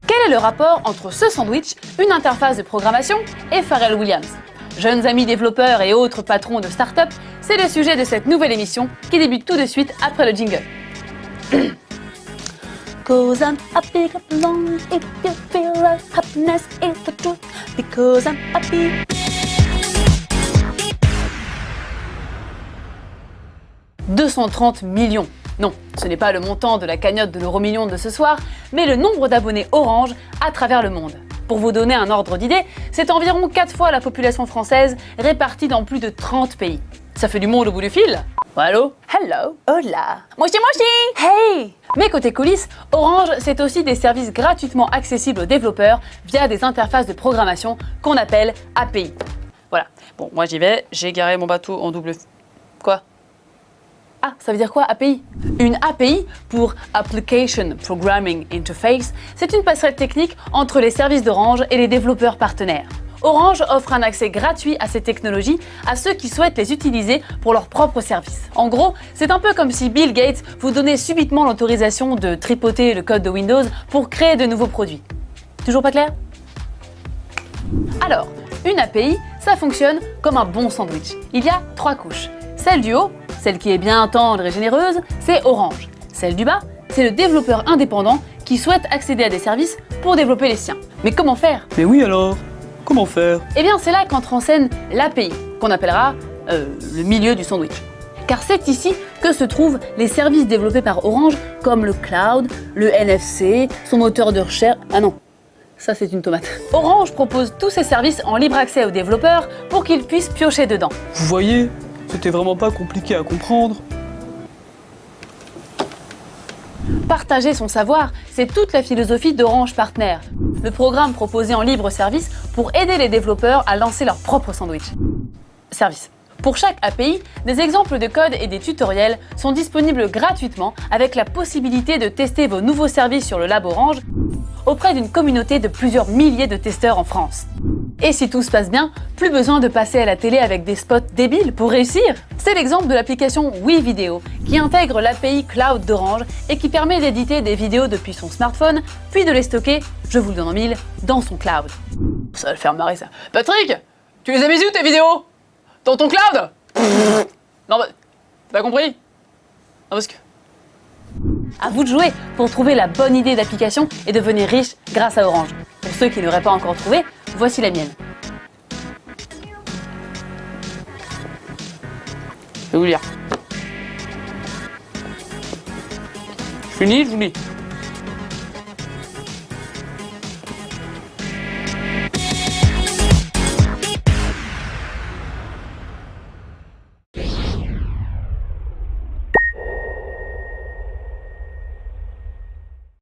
Quel est le rapport entre ce sandwich, une interface de programmation et Pharrell Williams? Jeunes amis développeurs et autres patrons de start-up, c'est le sujet de cette nouvelle émission qui débute tout de suite après le jingle. Cause I'm happy, clap along if you feel like happiness is the truth. Because I'm happy. « 230 millions. Non, ce n'est pas le montant de la cagnotte de l'euro-million de ce soir, mais le nombre d'abonnés Orange à travers le monde. Pour vous donner un ordre d'idée, c'est environ 4 fois la population française répartie dans plus de 30 pays. Ça fait du monde au bout du fil? Allô? Hello? Hola? Mochi mochi? Hey! Mais côté coulisses, Orange, c'est aussi des services gratuitement accessibles aux développeurs via des interfaces de programmation qu'on appelle API. Voilà. Bon, moi j'y vais, j'ai garé mon bateau en double... Quoi? Ah, ça veut dire quoi, API? Une API, pour Application Programming Interface, c'est une passerelle technique entre les services d'Orange et les développeurs partenaires. Orange offre un accès gratuit à ces technologies à ceux qui souhaitent les utiliser pour leurs propres services. En gros, c'est un peu comme si Bill Gates vous donnait subitement l'autorisation de tripoter le code de Windows pour créer de nouveaux produits. Toujours pas clair? Alors, une API, ça fonctionne comme un bon sandwich. Il y a 3 couches. Celle du haut, celle qui est bien tendre et généreuse, c'est Orange. Celle du bas, c'est le développeur indépendant qui souhaite accéder à des services pour développer les siens. Mais comment faire? Mais oui alors, comment faire? Eh bien c'est là qu'entre en scène l'API, qu'on appellera le milieu du sandwich. Car c'est ici que se trouvent les services développés par Orange, comme le cloud, le NFC, son moteur de recherche... Ah non, ça c'est une tomate. Orange propose tous ces services en libre accès aux développeurs pour qu'ils puissent piocher dedans. Vous voyez, c'était vraiment pas compliqué à comprendre. Partager son savoir, c'est toute la philosophie d'Orange Partner, le programme proposé en libre service pour aider les développeurs à lancer leur propre sandwich. Service. Pour chaque API, des exemples de code et des tutoriels sont disponibles gratuitement avec la possibilité de tester vos nouveaux services sur le Lab Orange auprès d'une communauté de plusieurs milliers de testeurs en France. Et si tout se passe bien, plus besoin de passer à la télé avec des spots débiles pour réussir. C'est l'exemple de l'application WeVideo qui intègre l'API Cloud d'Orange et qui permet d'éditer des vidéos depuis son smartphone, puis de les stocker, je vous le donne en mille, dans son cloud. Ça va le faire marrer ça. Patrick, tu les as mis où tes vidéos? Dans ton cloud? Non, bah, t'as pas compris? Non, parce que... À vous de jouer pour trouver la bonne idée d'application et devenir riche grâce à Orange. Pour ceux qui n'auraient pas encore trouvé, voici la mienne. Je vais vous lire. Fini, je vous lis.